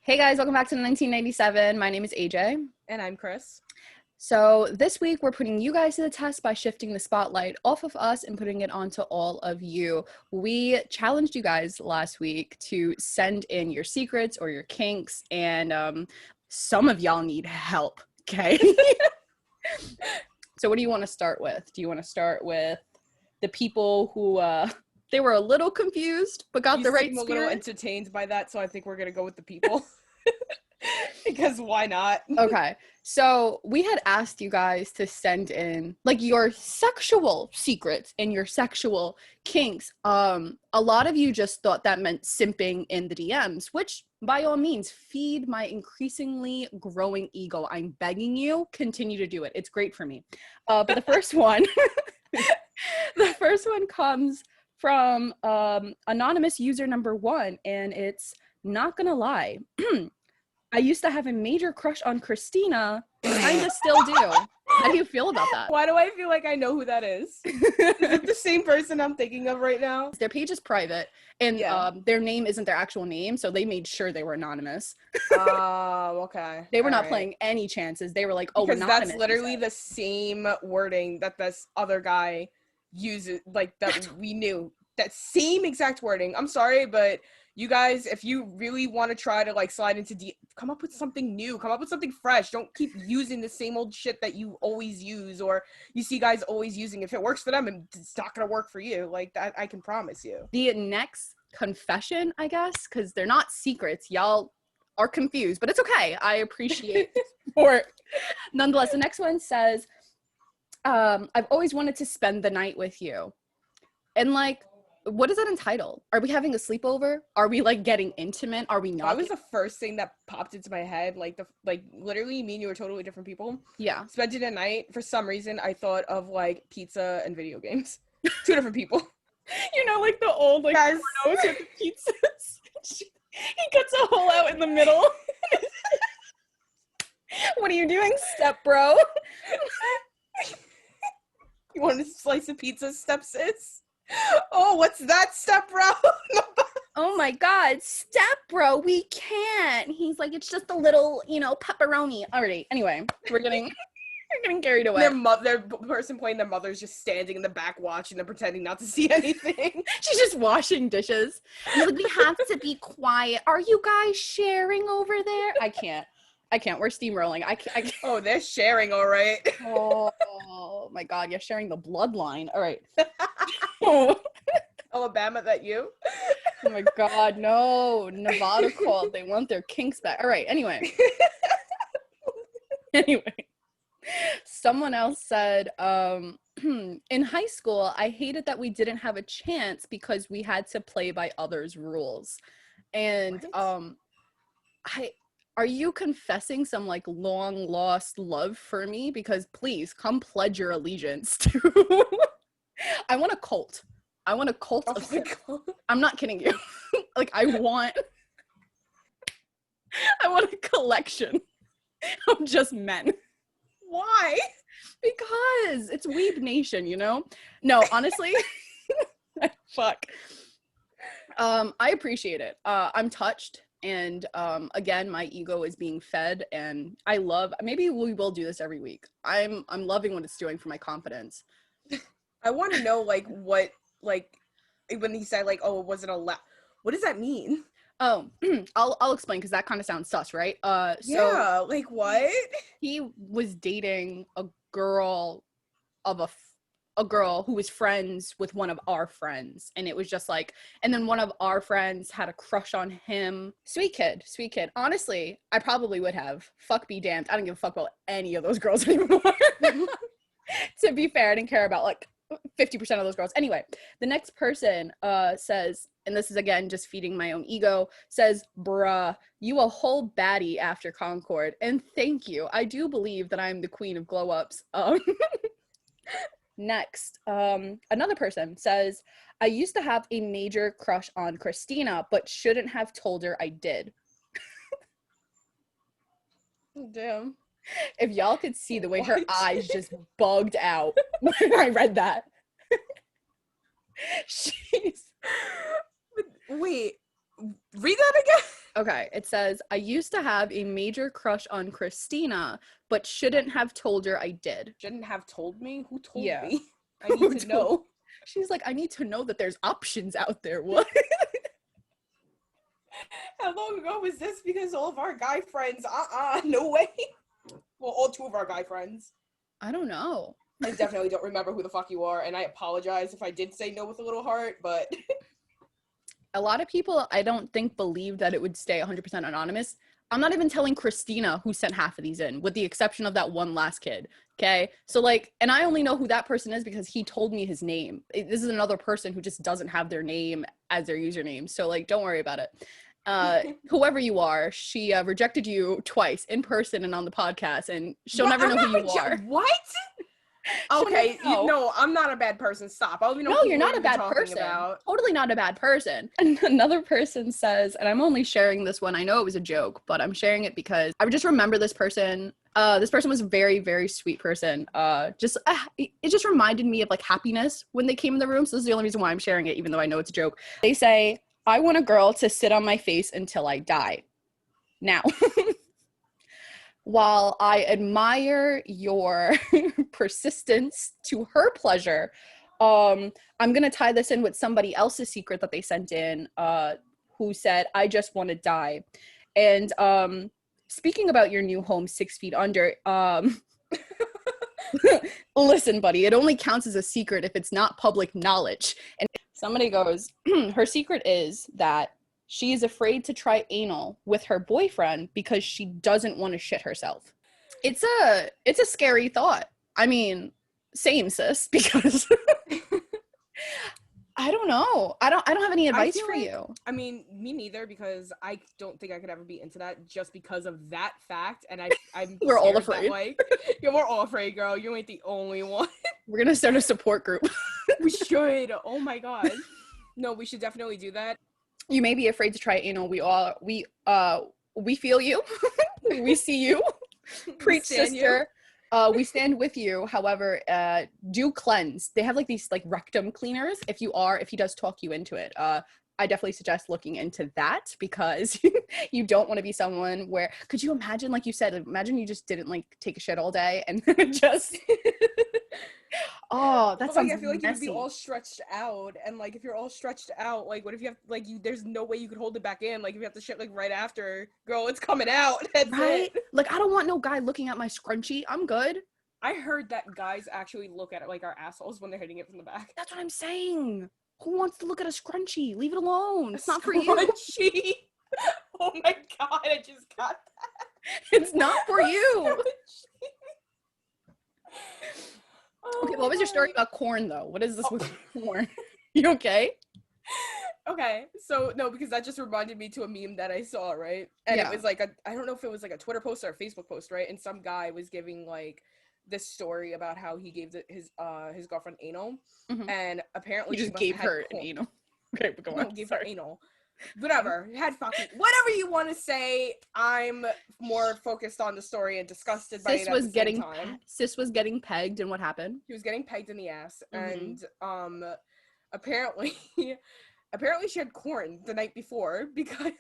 Hey guys, welcome back to the 1997. My name is AJ. And I'm Chris. So this week we're putting you guys to the test by shifting the spotlight off of us and putting it onto all of you. We challenged you guys last week to send in your secrets or your kinks, and some of y'all need help, okay? So what do you want to start with? Do you want to start with the people who they were a little confused but got the right spirit? I'm a little entertained by that, so I think we're gonna go with the people. Because why not? Okay, so we had asked you guys to send in like your sexual secrets and your sexual kinks. A lot of you just thought that meant simping in the DMs, which by all means, feed my increasingly growing ego. I'm begging you, continue to do it. It's great for me. But the first one, the first one comes from anonymous user number 1, and it's not gonna lie. I used to have a major crush on Christina, and kind of still do. How do you feel about that? Why do I feel like I know who that is? Is it the same person I'm thinking of right now? Their page is private, and their name isn't their actual name, so they made sure they were anonymous. Oh, okay. They were not playing any chances. They were like, oh, because anonymous. That's literally the same wording that this other guy uses, like, that we knew. That same exact wording. I'm sorry, but you guys, if you really want to try to like slide into come up with something new, come up with something fresh. Don't keep using the same old shit that you always use or you see guys always using. If it works for them, it's not gonna work for you. Like that, I can promise you. The next confession, I guess, because they're not secrets. Y'all are confused, but it's okay. I appreciate support. Nonetheless, the next one says, I've always wanted to spend the night with you. And like, what is that entitled? Are we having a sleepover? Are we like getting intimate? Are we not? That was the first thing that popped into my head. Like literally me and you were totally different people. Yeah. Spending a night, for some reason I thought of like pizza and video games. Two different people. You know, like the old like Guys. pornos with the pizzas. He cuts a hole out in the middle. What are you doing, step bro? You want a slice of pizza, step sis? Oh, what's that, step bro? Oh my god, step bro, we can't. He's like, it's just a little, pepperoni. Alrighty, anyway, we're getting carried away. Their person playing their mother's just standing in the back watching them, pretending not to see anything. She's just washing dishes. And like, we have to be quiet. Are you guys sharing over there? I can't. We're steamrolling. I can't. Oh, they're sharing, all right. Oh my god, you're sharing the bloodline. All right. Alabama, that you? Oh my god, no. Nevada called. They want their kinks back. All right, anyway. Someone else said, in high school, I hated that we didn't have a chance because we had to play by others' rules. And are you confessing some like long lost love for me? Because please come pledge your allegiance to I want a cult. I want a cult of I'm not kidding you. Like I want a collection of just men. Why? Because it's Weeb Nation, you know? No, honestly. Fuck. I appreciate it. I'm touched. And again, my ego is being fed, and maybe we will do this every week. I'm loving what it's doing for my confidence. I want to know what when he said oh, it wasn't allowed. What does that mean? Oh, I'll explain because that kind of sounds sus, right? Yeah, like what? He was dating a girl who was friends with one of our friends, and it was just like, and then one of our friends had a crush on him. Sweet kid. Honestly, I probably would have. Fuck be damned. I don't give a fuck about any of those girls anymore. To be fair, I didn't care about like 50% of those girls. Anyway, the next person says, and this is again just feeding my own ego, says, bruh, you a whole baddie after Concord, and thank you. I do believe that I'm the queen of glow ups. Next, another person says, I used to have a major crush on Christina, but shouldn't have told her I did. Damn. If y'all could see the way her eyes just bugged out when I read that. Wait, Read that again. Okay, it says, I used to have a major crush on Christina, but shouldn't have told her I did. Shouldn't have told me? Who told Yeah. me? I need to know. She's like, I need to know that there's options out there. What? How long ago was this? Because all of our guy friends, no way. Well, all 2 of our guy friends. I don't know. I definitely don't remember who the fuck you are, and I apologize if I did say no with a little heart, but... A lot of people, I don't think, believe that it would stay 100% anonymous. I'm not even telling Christina who sent half of these in, with the exception of that one last kid, okay? So, like, and I only know who that person is because he told me his name. This is another person who just doesn't have their name as their username, so, like, don't worry about it. Whoever you are, she rejected you twice, in person and on the podcast, and she'll never know who you are. What? Okay, no, I'm not a bad person. Stop. I don't even know. No, you're not a bad person. Totally not a bad person. And another person says, and I'm only sharing this one. I know it was a joke, but I'm sharing it because I just remember this person. This person was a very, very sweet person. It just reminded me of like happiness when they came in the room. So this is the only reason why I'm sharing it, even though I know it's a joke. They say, I want a girl to sit on my face until I die. Now, while I admire your persistence to her pleasure, I'm going to tie this in with somebody else's secret that they sent in, who said, I just want to die. And speaking about your new home, 6 feet under, listen, buddy, it only counts as a secret if it's not public knowledge. And somebody goes, her secret is that she is afraid to try anal with her boyfriend because she doesn't want to shit herself. It's a scary thought. I mean, same, sis, because I don't know. I don't have any advice for you. I mean, me neither, because I don't think I could ever be into that just because of that fact. And I'm we're all afraid. Yeah, we're all afraid, girl. You ain't the only one. We're gonna start a support group. We should. Oh my god. No, we should definitely do that. You may be afraid to try anal. We feel you. We see you. Preach, sister. We stand with you. However, do cleanse. They have like these like rectum cleaners. If he does talk you into it, I definitely suggest looking into that, because you don't want to be someone where, could you imagine, like you said, imagine you just didn't like take a shit all day and just oh, that sounds I feel like messy. You'd be all stretched out, and like if you're all stretched out, like what if you have like there's no way you could hold it back in, like if you have to shit like right after, girl, it's coming out. That's right? It. Like I don't want no guy looking at my scrunchie. I'm good. I heard that guys actually look at it like our assholes when they're hitting it from the back. That's what I'm saying. Who wants to look at a scrunchie? Leave it alone. It's not for you. Scrunchie. Oh my god, I just got that. It's not for you. Okay, what was your story about corn, though? What is this with corn? You okay? Okay, so, no, because that just reminded me to a meme that I saw, right? And It was like I don't know if it was like a Twitter post or a Facebook post, right? And some guy was giving, like, this story about how he gave his girlfriend anal, and apparently he just gave her an anal. Okay, but go on. Gave her anal. Whatever, had fucking whatever you want to say. I'm more focused on the story and disgusted by it at the same time. Sis was getting pegged, and what happened? He was getting pegged in the ass, and apparently she had corn the night before, because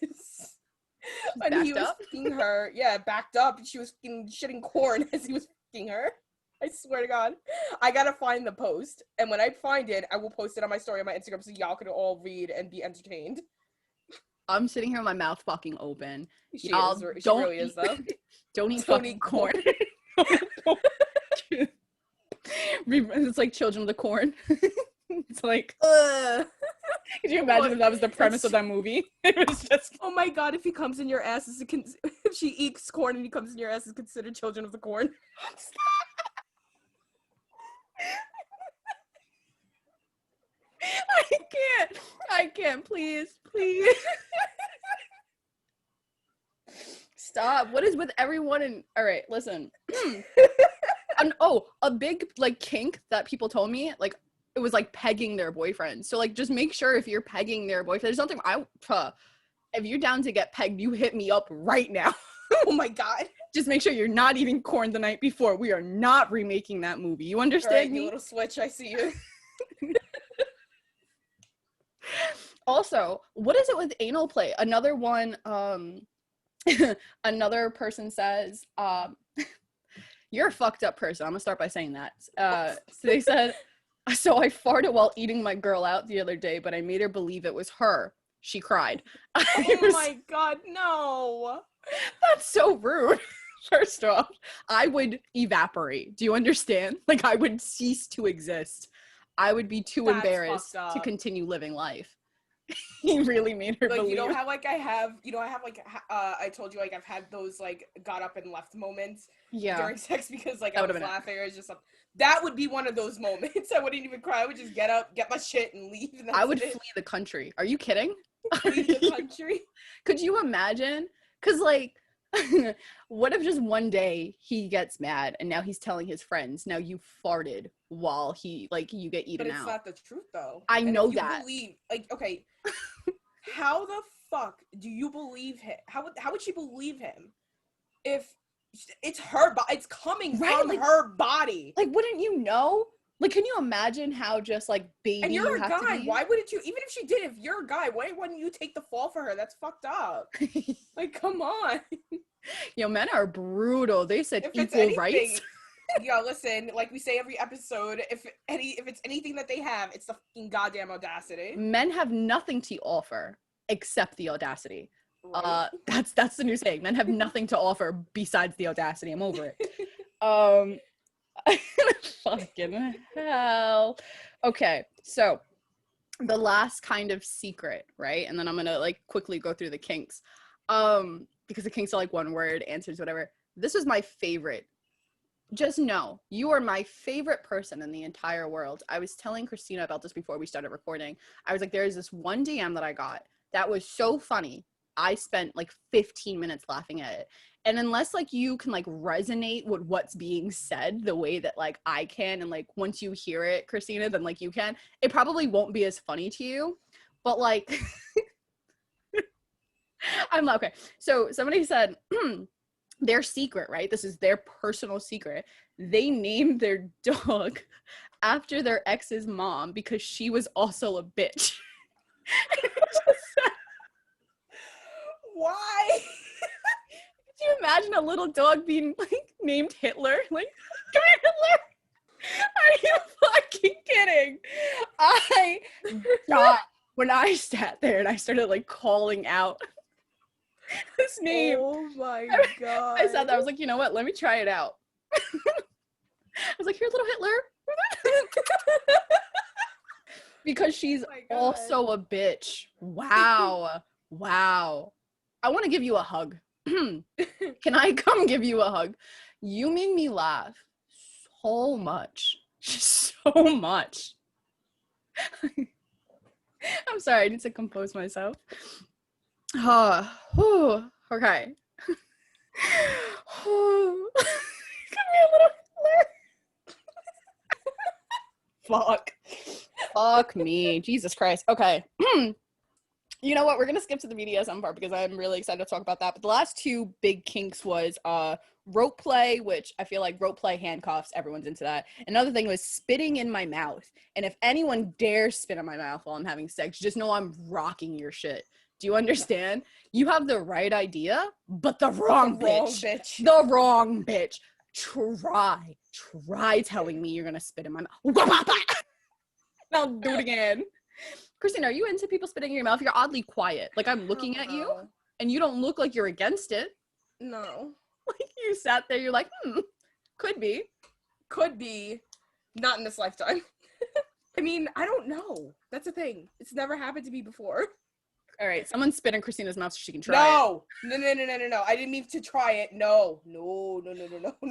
when he was fucking her, backed up, she was shitting corn as he was fucking her. I swear to God. I gotta find the post, and when I find it, I will post it on my story on my Instagram so y'all can all read and be entertained. I'm sitting here with my mouth fucking open. She really is, though. Don't eat corn. It's like Children of the Corn. It's like, could you imagine if that was the premise of that movie? It was just, oh my god, if he comes in your ass, if she eats corn and he comes in your ass, is considered Children of the Corn. I can't, please. Stop. What is with everyone all right, listen. A big like kink that people told me, like it was like pegging their boyfriend. So like just make sure if you're pegging their boyfriend, there's something if you're down to get pegged, you hit me up right now. Oh my god. Just make sure you're not eating corn the night before. We are not remaking that movie. You understand me? You little switch, I see you. Also, what is it with anal play? Another one, another person says, you're a fucked up person. I'm gonna start by saying that. So they said, so I farted while eating my girl out the other day, but I made her believe it was her. She cried. Oh my god, no. That's so rude. First off, I would evaporate. Do you understand? Like, I would cease to exist. I would be too That's embarrassed fucked to up. continue living life. He really made her Like, believe. you know how, like, I have like, I told you, like, I've had those, like, got up and left moments during sex because, like, I was laughing or just something. That would be one of those moments. I wouldn't even cry. I would just get up, get my shit, and leave. And I would flee the country. Are you kidding? Leave the country. Could you imagine? Because, like, what if just one day he gets mad and now he's telling his friends, now you farted while he, like, you get eaten out. But it's not the truth, though. I know if you that. believe, like, okay, how the fuck do you believe him? How would she believe him if it's her it's coming from like, her body? Like, wouldn't you know? Like, can you imagine how just, like, baby and you're you a have guy, to be? why wouldn't you? Even if she did, if you're a guy, why wouldn't you take the fall for her? That's fucked up. Like, come on. Yo, men are brutal. They said If equal rights. Yo, listen, like we say every episode, if it's anything that they have, it's the fucking goddamn audacity. Men have nothing to offer except the audacity. Right. That's the new saying. Men have nothing to offer besides the audacity. I'm over it. Fucking hell. Okay, so the last kind of secret, right? And then I'm gonna, like, quickly go through the kinks. Because the kinks are, like, one word answers, whatever. This was my favorite. Just know, you are my favorite person in the entire world. I was telling Christina about this before we started recording. I was like, there is this one DM that I got that was so funny. I spent like 15 minutes laughing at it. And unless, like, you can, like, resonate with what's being said the way that, like, I can, and, like, once you hear it, Christina, then, like, you can, it probably won't be as funny to you. But, like, I'm okay. So somebody said, their secret, right? This is their personal secret. They named their dog after their ex's mom because she was also a bitch. Why? Could you imagine a little dog being, like, named Hitler? Like, come here, Hitler. Are you fucking kidding? I died when I sat there and I started, like, calling out this name. Oh my god. I sat there, I was like, you know what? Let me try it out. I was like, here, little Hitler. Because she's also a bitch. Wow. Wow. I want to give you a hug. Can I come give you a hug? You made me laugh so much. So much. I'm sorry, I need to compose myself. Okay. Come here, little Hitler. Fuck me. Jesus Christ. Okay. You know what? We're going to skip to the BDSM part because I'm really excited to talk about that. But the last two big kinks was rope play, which I feel like rope play, handcuffs, everyone's into that. Another thing was spitting in my mouth. And if anyone dares spit in my mouth while I'm having sex, just know I'm rocking your shit. Do you understand? You have the right idea, but the wrong bitch. The wrong bitch. Try telling me you're going to spit in my mouth. I'll do it again. Christine, are you into people spitting in your mouth? You're oddly quiet. Like, I'm looking at you, and you don't look like you're against it. No. Like, you sat there, you're like, could be. Could be. Not in this lifetime. I mean, I don't know. That's the thing. It's never happened to me before. All right, someone spit in Christina's mouth so she can try it. No. I didn't mean to try it. No.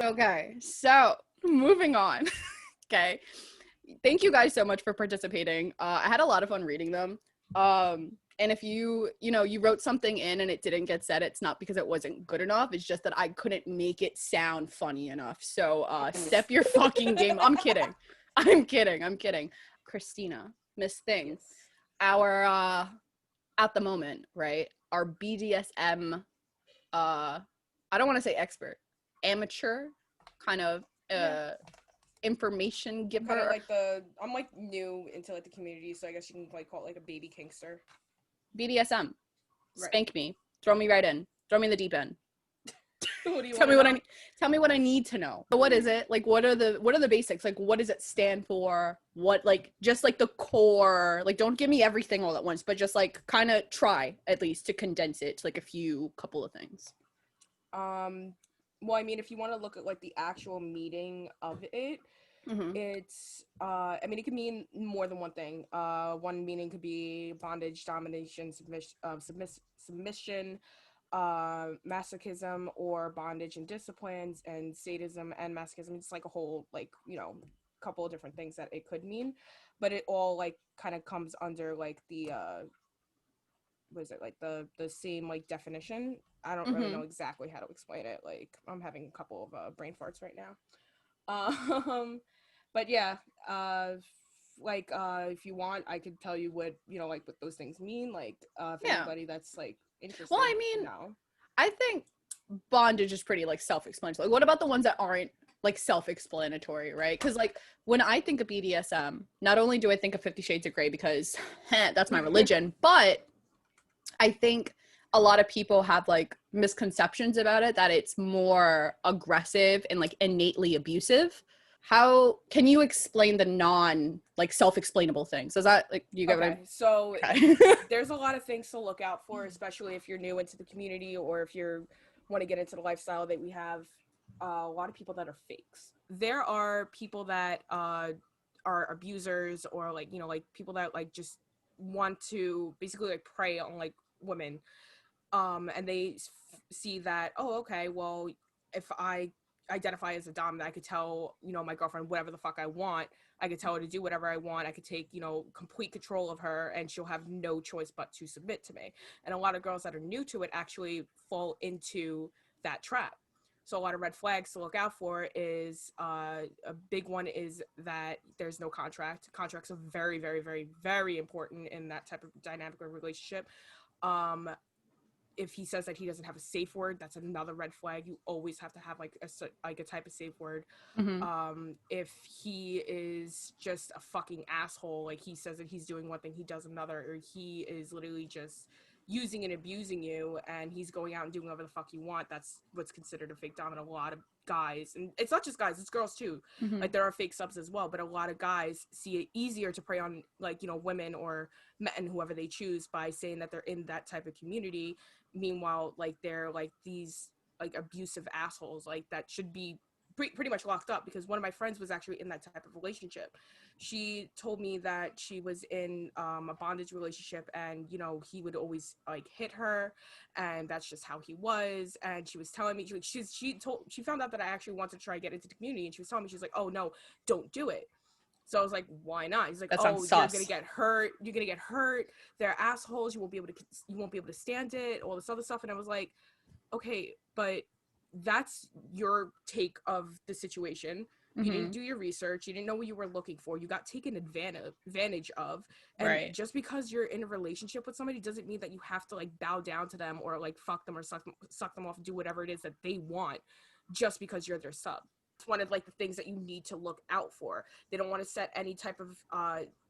Okay, so moving on. Okay. Thank you guys so much for participating. I had a lot of fun reading them. And if you wrote something in and it didn't get said, it's not because it wasn't good enough. It's just that I couldn't make it sound funny enough. So step your fucking game. I'm kidding. Christina, Miss Thing, our at the moment, right? Our BDSM, I don't want to say expert, amateur kind of information giver. Kind of like I'm like new into like the community, so I guess you can like call it like a baby kinkster. BDSM. Right. Spank me. Throw me right in. Throw me in the deep end. What do you Tell want me to what know? tell me what I need to know. So what is it? Like what are the basics? Like what does it stand for? What like just like the core, like don't give me everything all at once, but just like kind of try at least to condense it to like a couple of things. Well, I mean, if you want to look at like the actual meaning of it, Mm-hmm. it's I mean, it could mean more than one thing. One meaning could be bondage, domination, submission, masochism, or bondage and disciplines, and sadism and masochism. It's like a whole, like, you know, couple of different things that it could mean, but it all like kind of comes under like the what is it, like the same like definition. I don't really Mm-hmm. know exactly how to explain it. Like, I'm having a couple of brain farts right now. But yeah, if you want, I could tell you what, you know, like what those things mean. Like, if Yeah. anybody that's like Well, interested I should mean, know. I think bondage is pretty like self-explanatory. Like, what about the ones that aren't like self-explanatory, right? Because like when I think of BDSM, not only do I think of 50 Shades of Grey because that's my religion, but I think a lot of people have like misconceptions about it, that it's more aggressive and like innately abusive. How can you explain the non like self-explainable things? Does that like you get what Okay, so I okay. there's a lot of things to look out for, especially if you're new into the community or if you're want to get into the lifestyle that we have. A lot of people that are fakes. There are people that are abusers, or like, you know, like people that like just want to basically like prey on like women, and they see that, oh, okay, well, if I identify as a dom, that I could tell, you know, my girlfriend whatever the fuck I want. I could tell her to do whatever I want. I could take, you know, complete control of her, and she'll have no choice but to submit to me. And a lot of girls that are new to it actually fall into that trap. So a lot of red flags to look out for is a big one is that there's no contract. Contracts are very, very, very, very important in that type of dynamic or relationship. Um, if he says that he doesn't have a safe word, that's another red flag. You always have to have like a type of safe word. Mm-hmm. If he is just a fucking asshole, like he says that he's doing one thing, he does another, or he is literally just using and abusing you, and he's going out and doing whatever the fuck you want, that's what's considered a fake dom. And a lot of guys, and it's not just guys, it's girls too, Mm-hmm. like there are fake subs as well, but a lot of guys see it easier to prey on, like, you know, women or men, whoever they choose, by saying that they're in that type of community. Meanwhile, like, they're like these like abusive assholes, like that should be pretty much locked up. Because one of my friends was actually in that type of relationship. She told me that she was in a bondage relationship, and, you know, he would always like hit her, and that's just how he was. And she was telling me, she found out that I actually wanted to try to get into the community, and she was telling me, she's like, oh no, don't do it. So I was like, why not? He's like, That sounds oh, you're gonna sus. get hurt. You're gonna get hurt. They're assholes. You won't be able to stand it. All this other stuff. And I was like, okay, but that's your take of the situation. You Mm-hmm. didn't do your research. You didn't know what you were looking for. You got taken advantage of. And Right. just because you're in a relationship with somebody doesn't mean that you have to like bow down to them, or like fuck them, or suck them off and do whatever it is that they want just because you're their sub. It's one of like the things that you need to look out for. They don't want to set any type of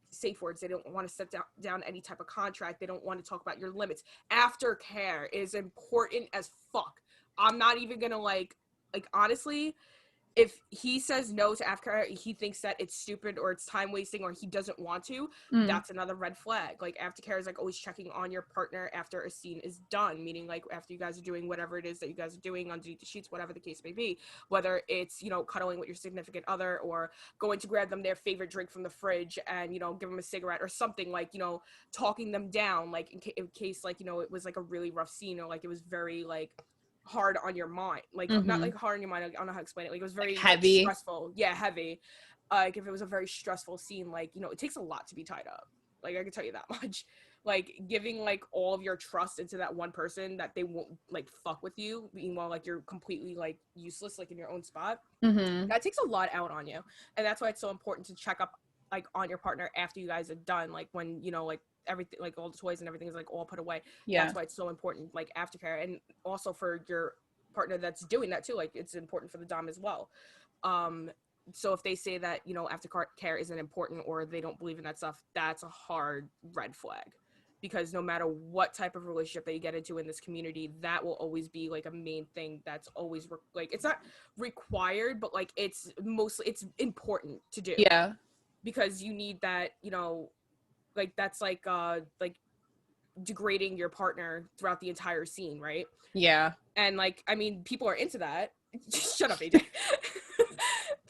safe words. They don't want to set down any type of contract. They don't want to talk about your limits. Aftercare is important as fuck. I'm not even gonna like honestly, if he says no to aftercare, he thinks that it's stupid or it's time wasting or he doesn't want to, Mm. that's another red flag. Like, aftercare is like always checking on your partner after a scene is done, meaning like after you guys are doing whatever it is that you guys are doing underneath the sheets, whatever the case may be, whether it's, you know, cuddling with your significant other, or going to grab them their favorite drink from the fridge and, you know, give them a cigarette or something, like, you know, talking them down, like in case like, you know, it was like a really rough scene, or like it was very like hard on your mind, like not Mm-hmm. like hard on your mind, like, I don't know how to explain it, like it was Like very like heavy. stressful, yeah, heavy. Like if it was a very stressful scene, like, you know, it takes a lot to be tied up, like I can tell you that much. Like giving like all of your trust into that one person that they won't like fuck with you, meanwhile like you're completely like useless like in your own spot, Mm-hmm. that takes a lot out on you. And that's why it's so important to check up like on your partner after you guys are done, like when, you know, like everything, like all the toys and everything is like all put away. Yeah. That's why it's so important, like aftercare. And also for your partner that's doing that too, like it's important for the dom as well. um so if they say that, you know, aftercare isn't important, or they don't believe in that stuff, that's a hard red flag. because no matter what type of relationship that you get into in this community, that will always be like a main thing that's always like, it's not required, but like it's important to do. Yeah. Because you need that, you know, like that's like degrading your partner throughout the entire scene, right? Yeah. And like, I mean, people are into that. Shut up, AJ.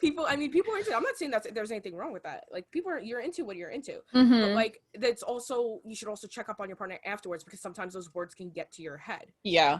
People are into it. I'm not saying that there's anything wrong with that. Like, you're into what you're into. But like, that's also, you should also check up on your partner afterwards, because sometimes those words can get to your head. Yeah.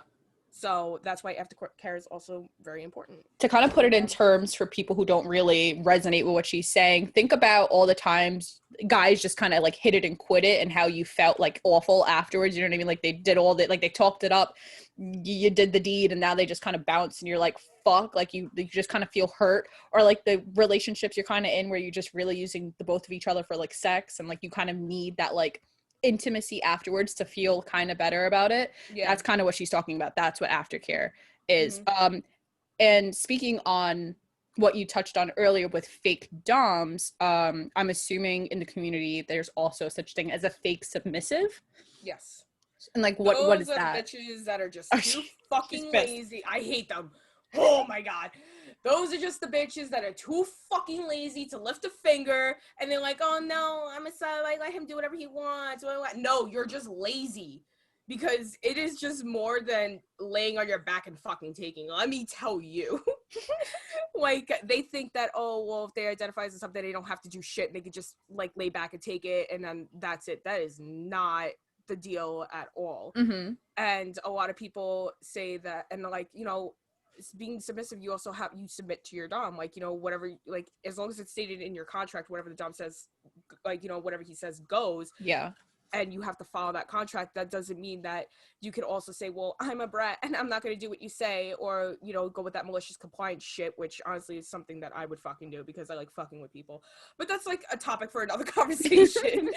So that's why aftercare is also very important. To kind of put it in terms for people who don't really resonate with what she's saying, think about all the times guys just kind of like hit it and quit it, and how you felt like awful afterwards. You know what I mean? Like they did all that, like they talked it up, you did the deed, and now they just kind of bounce, and you're like, fuck, like you just kind of feel hurt. Or like the relationships you're kind of in where you're just really using the both of each other for like sex, and like you kind of need that like intimacy afterwards to feel kind of better about it. Yeah. That's kind of what she's talking about. That's what aftercare is. And speaking on what you touched on earlier with fake doms, I'm assuming in the community there's also such thing as a fake submissive. Yes. And like what is that? Those are bitches that are just too fucking lazy. I hate them. Oh my god. Those are just the bitches that are too fucking lazy to lift a finger, and they're like, oh no, I'm excited, like let him do whatever he wants. No, you're just lazy. Because it is just more than laying on your back and fucking taking. Let me tell you. Like, they think that, oh, well, if they identify as something, they don't have to do shit. They could just, like, lay back and take it, and then that's it. That is not the deal at all. And a lot of people say that, and, like, you know, being submissive, you also you submit to your dom. Like, you know, whatever, like, as long as it's stated in your contract, whatever the dom says, like, you know, whatever he says goes. Yeah. And you have to follow that contract. That doesn't mean that you can also say, well, I'm a brat and I'm not going to do what you say, or, you know, go with that malicious compliance shit, which honestly is something that I would fucking do because I like fucking with people. But that's like a topic for another conversation.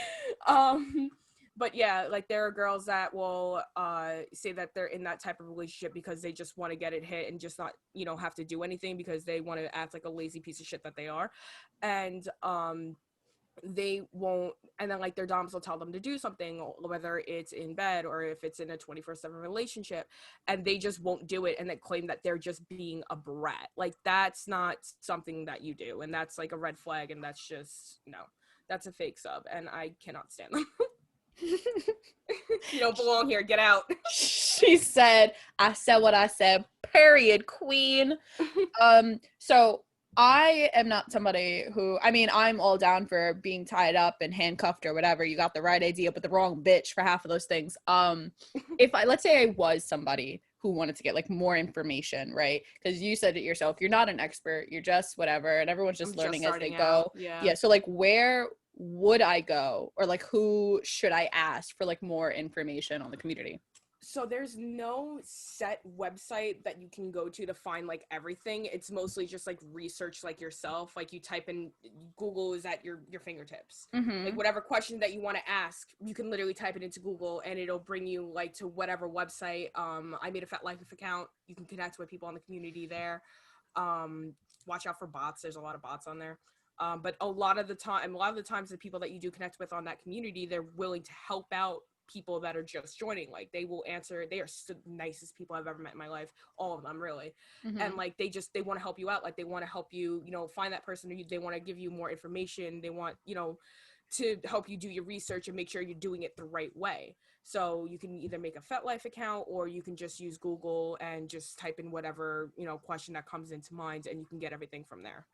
But yeah, like there are girls that will say that they're in that type of relationship because they just want to get it hit and just not, you know, have to do anything because they want to act like a lazy piece of shit that they are. And they won't, and then like their doms will tell them to do something, whether it's in bed or if it's in a 24/7 relationship, and they just won't do it and then claim that they're just being a brat. Like, that's not something that you do, and that's like a red flag, and that's just, no, that's a fake sub, and I cannot stand them. You don't belong here, get out. She said, I said what I said, period, queen. So I am not somebody who, I mean, I'm all down for being tied up and handcuffed or whatever. You got the right idea, but the wrong bitch for half of those things. If let's say I was somebody who wanted to get like more information, right? Because you said it yourself, you're not an expert, you're just whatever, and everyone's just learning as they go. Yeah. So like, where would I go, or like who should I ask for like more information on the community? So there's no set website that you can go to find like everything. It's mostly just like research like yourself. Like you type in, Google is at your fingertips. Like whatever question that you want to ask, you can literally type it into Google and it'll bring you like to whatever website. I made a FetLife account. You can connect with people in the community there. Watch out for bots. There's a lot of bots on there. But a lot of the times the people that you do connect with on that community, they're willing to help out people that are just joining. Like they will answer. They are the nicest people I've ever met in my life, all of them really. And like they want to help you out. Like they want to help you, you know, find that person, or they want to give you more information. They want, you know, to help you do your research and make sure you're doing it the right way. So you can either make a FetLife account, or you can just use Google and just type in whatever, you know, question that comes into mind, and you can get everything from there.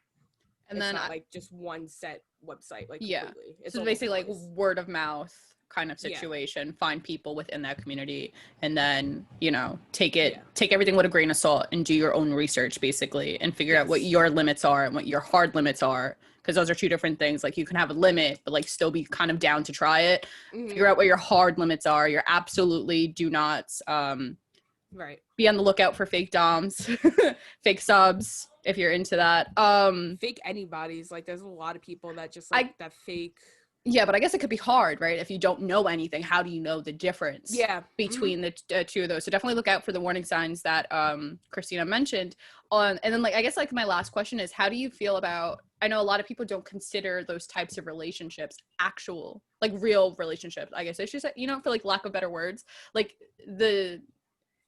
And it's then not like just one set website, like completely. It's so basically like word of mouth kind of situation. Find people within that community, and then, you know, take everything with a grain of salt and do your own research basically, and figure out what your limits are and what your hard limits are, because those are two different things. Like you can have a limit but like still be kind of down to try it. Figure out what your hard limits are. You're absolutely do not be on the lookout for fake doms, fake subs if you're into that. Fake anybody's, like there's a lot of people that just like that fake. Yeah, but I guess it could be hard, right? If you don't know anything, how do you know the difference between the two of those? So definitely look out for the warning signs that Christina mentioned. And then like, I guess like my last question is, how do you feel about, I know a lot of people don't consider those types of relationships actual, like real relationships, I guess I should say, you know, for like lack of better words, like the,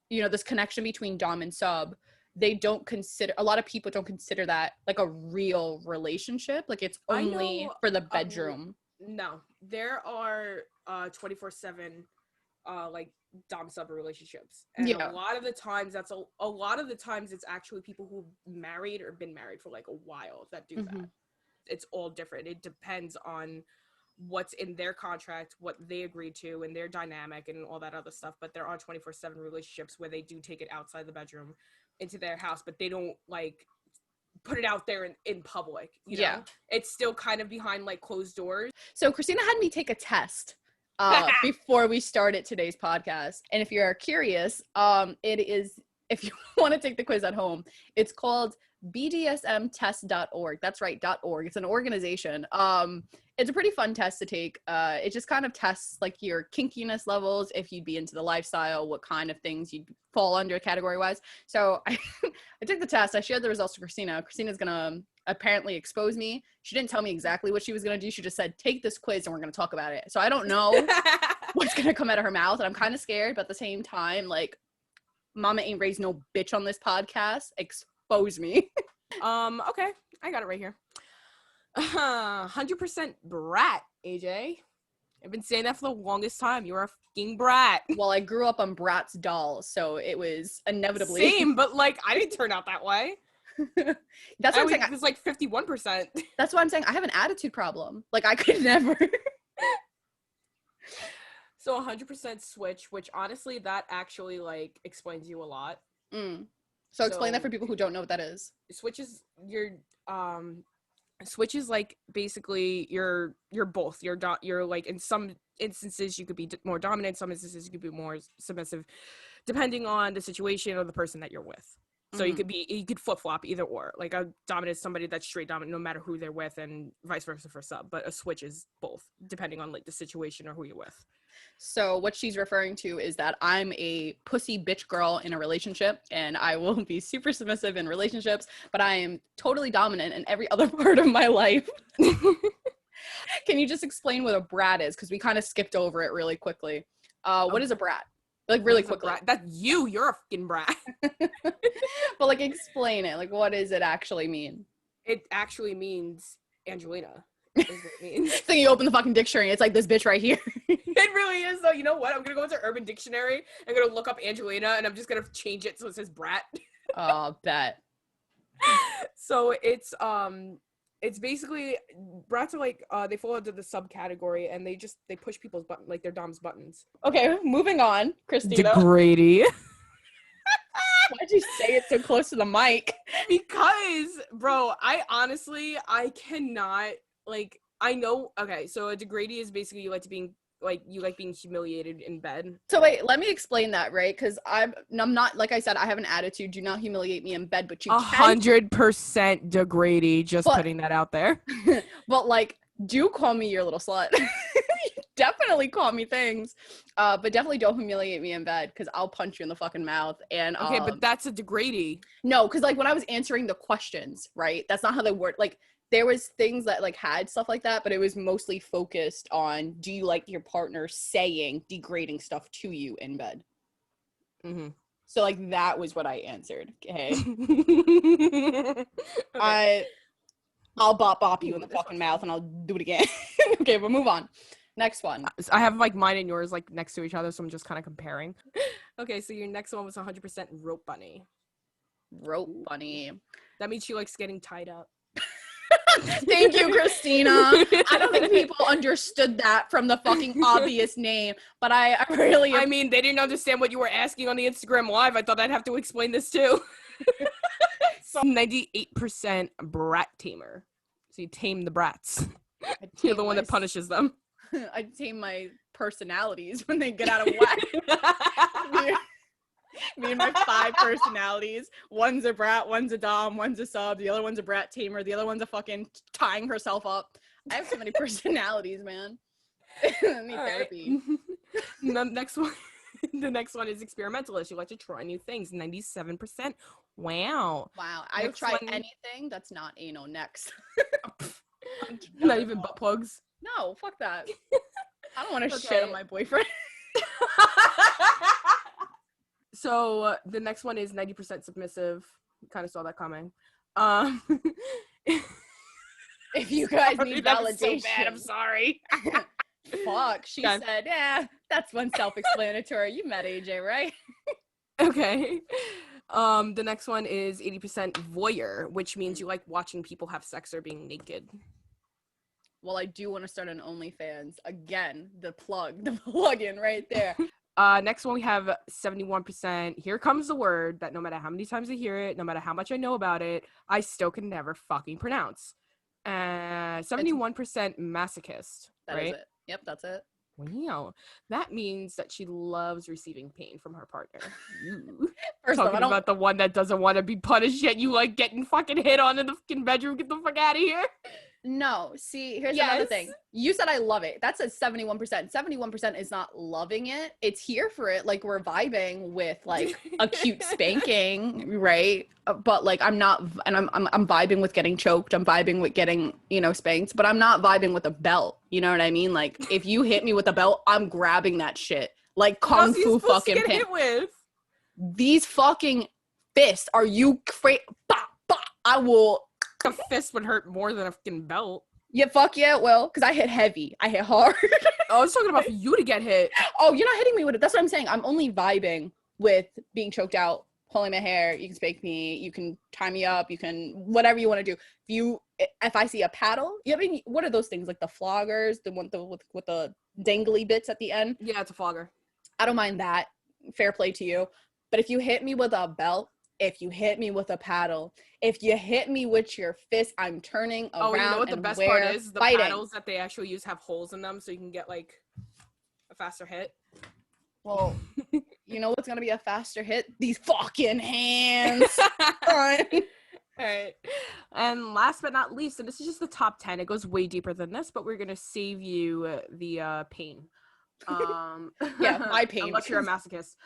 you know, this connection between dom and sub. They don't consider, a lot of people don't consider that like a real relationship. Like it's I only know, for the bedroom. No, there are 24/7 like dom sub relationships, and Yeah. a lot of the times that's a lot of the times it's actually people who've married or been married for like a while that do that. It's all different. It depends on what's in their contract, what they agreed to, and their dynamic and all that other stuff. But there are 24/7 relationships where they do take it outside the bedroom into their house, but they don't like put it out there in public, you know? It's still kind of behind like closed doors. So Christina had me take a test before we started today's podcast. And if you're curious, it is, if you want to take the quiz at home, it's called BDSMtest.org. That's right, .org. It's an organization. It's a pretty fun test to take. It just kind of tests like your kinkiness levels, if you'd be into the lifestyle, what kind of things you'd fall under category wise. So I took the test. I shared the results to Christina. Christina's gonna apparently expose me. She didn't tell me exactly what she was gonna do. She just said, take this quiz and we're gonna talk about it. So I don't know what's gonna come out of her mouth, and I'm kind of scared, but at the same time, like, mama ain't raised no bitch on this podcast. Expose me. Okay, I got it right here. 100% brat, AJ. I've been saying that for the longest time. You're a fucking brat. Well, I grew up on Bratz dolls, so it was inevitably same, but like I didn't turn out that way. That's what I'm saying. It was like 51%. That's why I'm saying I have an attitude problem. Like I could never. So 100% switch, which honestly that actually like explains you a lot. So explain that for people who don't know what that is. Switch is Switch is like basically you're both. You're like, in some instances you could be more dominant, some instances you could be more submissive, depending on the situation or the person that you're with. So you could flip flop either or. Like a dominant is somebody that's straight dominant no matter who they're with, and vice versa for sub. But a switch is both, depending on like the situation or who you're with. So what she's referring to is that I'm a pussy bitch girl in a relationship, and I will be super submissive in relationships, but I am totally dominant in every other part of my life. Can you just explain what a brat is? Because we kind of skipped over it really quickly. What is a brat? Like really quickly. That's you're a fucking brat. But like explain it. Like what does it actually mean? It actually means Angelina. Is what it means. So you open the fucking dictionary, it's like this bitch right here. It really is though. You know what? I'm gonna go into Urban Dictionary. I'm gonna look up Angelina, and I'm just gonna change it so it says brat. Oh, bet. So it's basically brats are like they fall into the subcategory, and they push people's button, like their dom's buttons. Okay, moving on, Christina. Degrady. Why'd you say it so close to the mic? Because, bro, I cannot, like, I know, okay, so a degrady is basically you like being humiliated in bed. So wait, let me explain that, right? Because I'm not, like I said, I have an attitude. Do not humiliate me in bed, but you 100% degrady, just putting that out there. But like, do call me your little slut. Definitely call me things, but definitely don't humiliate me in bed, because I'll punch you in the fucking mouth. And okay, but that's a degrady. No, because like when I was answering the questions, right, that's not how they work. Like there was things that like had stuff like that, but it was mostly focused on, do you like your partner saying degrading stuff to you in bed? So like that was what I answered. Okay. Okay. I'll bop you in the fucking mouth, and I'll do it again. Okay, but move on. Next one. I have like mine and yours like next to each other, so I'm just kind of comparing. Okay, so your next one was 100% rope bunny. Rope bunny. That means she likes getting tied up. Thank you, Christina. I don't think people understood that from the fucking obvious name, but I mean, they didn't understand what you were asking on the Instagram Live. I thought I'd have to explain this too. So 98% brat tamer. So you tame the brats. You're the one that punishes them. I tame my personalities when they get out of whack. Me and my 5 personalities. One's a brat, one's a dom, one's a sub, the other one's a brat tamer, the other one's a fucking tying herself up. I have so many personalities, man. I need therapy. The next one is experimentalist. You like to try new things. 97%. Wow. I've tried anything that's not anal. Next. Not even butt plugs. No, fuck that. I don't want to shit on my boyfriend. So the next one is 90% submissive. Kind of saw that coming. If you guys need validation, so bad, I'm sorry. Fuck. She said, "Yeah, that's one self-explanatory. You met AJ, right?" Okay. The next one is 80% voyeur, which means you like watching people have sex or being naked. Well, I do want to start an OnlyFans. Again, the plug-in right there. Next one we have 71%. Here comes the word that no matter how many times I hear it, no matter how much I know about it, I still can never fucking pronounce. 71% masochist. That right? is it. Yep, that's it. Wow. That means that she loves receiving pain from her partner. First Talking of all, about the one that doesn't want to be punished yet you like getting fucking hit on in the fucking bedroom. Get the fuck out of here. No, see, here's another thing. You said I love it. That says 71%. 71% is not loving it. It's here for it. Like, we're vibing with like a cute spanking, right? But like, I'm not, and I'm vibing with getting choked. I'm vibing with getting, spanked. But I'm not vibing with a belt. You know what I mean? Like, if you hit me with a belt, I'm grabbing that shit. Like kung fu fucking pin. Hit with? These fucking fists. Are you crazy? I will. A fist would hurt more than a fucking belt. Yeah, fuck yeah, well, because I hit heavy. I hit hard. I was talking about for you to get hit. Oh, you're not hitting me with it. That's what I'm saying. I'm only vibing with being choked out, pulling my hair. You can spank me. You can tie me up. You can, whatever you want to do. If I see a paddle, what are those things? Like the floggers, the one with the dangly bits at the end? Yeah, it's a flogger. I don't mind that. Fair play to you. But if you hit me with a belt, if you hit me with a paddle, if you hit me with your fist, I'm turning around. Oh, you know what the best part is? The paddles that they actually use have holes in them so you can get like a faster hit. Well, you know what's gonna be a faster hit? These fucking hands. All right. And last but not least, and this is just the top 10. It goes way deeper than this, but we're gonna save you the pain. Yeah, my pain. Unless you're a masochist.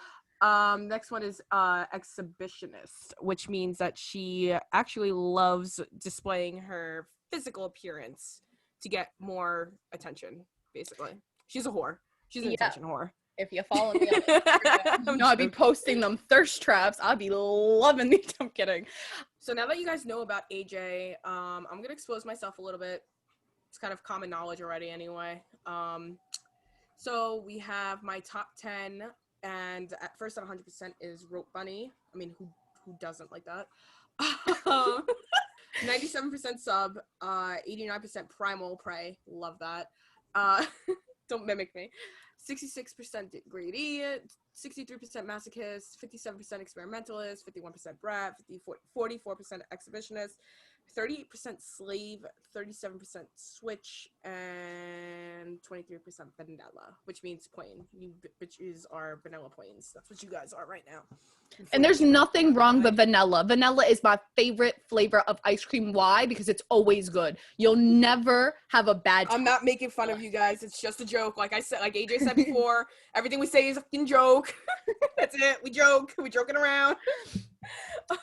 Next one is exhibitionist, which means that she actually loves displaying her physical appearance to get more attention, basically. She's a whore. She's an attention whore. If you follow me on Instagram, I'd be posting them thirst traps. I'd be loving these. I'm kidding. So now that you guys know about AJ, I'm going to expose myself a little bit. It's kind of common knowledge already anyway. So we have my top 10. And at first at 100% is Rope Bunny. I mean, who doesn't like that? 97% sub, 89% Primal Prey. Love that. Don't mimic me. 66% Grady, 63% Masochist, 57% Experimentalist, 51% Brat, 44% Exhibitionist, 38% Slave, 37% Switch, and 23% Vanilla, which means plain. You bitches are vanilla plains. That's what you guys are right now. And there's nothing wrong with vanilla. Vanilla is my favorite flavor of ice cream. Why? Because it's always good. You'll never have a bad time. I'm not making fun of you guys. It's just a joke. Like I said, like AJ said before, everything we say is a fucking joke. That's it. We joke. We're joking around.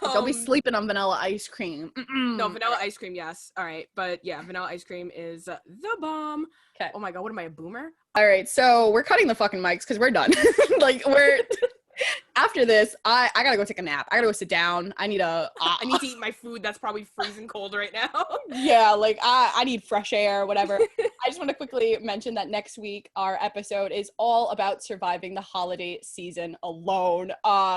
Don't be sleeping on vanilla ice cream. No, vanilla ice cream, yes. All right. But yeah, vanilla ice cream is the bomb. Okay. Oh my God, what am I, a boomer? All right, so we're cutting the fucking mics because we're done. After this, I gotta go take a nap. I gotta go sit down. I need to eat my food that's probably freezing cold right now. Yeah, like I need fresh air, whatever. I just want to quickly mention that next week our episode is all about surviving the holiday season alone.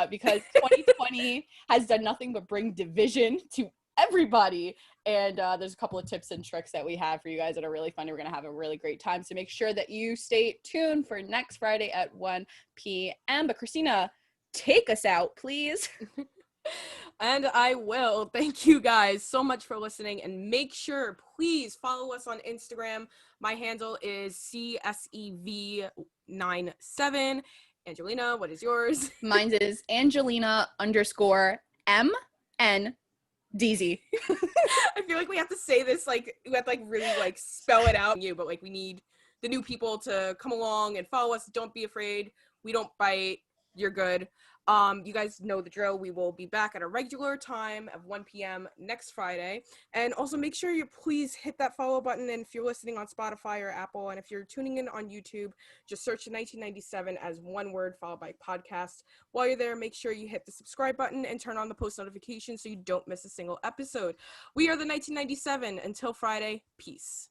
Because 2020 has done nothing but bring division to everybody. And there's a couple of tips and tricks that we have for you guys that are really fun. We're going to have a really great time. So make sure that you stay tuned for next Friday at 1 p.m. But Christina, take us out, please. And I will. Thank you guys so much for listening. And make sure, please follow us on Instagram. My handle is CSEV97. Angelina, what is yours? Mine is Angelina_MNDZ. I feel like we have to say this, like, we have to, like, really, like, spell it out. But, like, we need the new people to come along and follow us. Don't be afraid. We don't bite. You're good. You guys know the drill. We will be back at a regular time of 1 p.m. next Friday. And also make sure you please hit that follow button. And if you're listening on Spotify or Apple, and if you're tuning in on YouTube, just search the 1997 as one word followed by podcast. While you're there, make sure you hit the subscribe button and turn on the post notifications so you don't miss a single episode. We are the 1997. Until Friday, peace.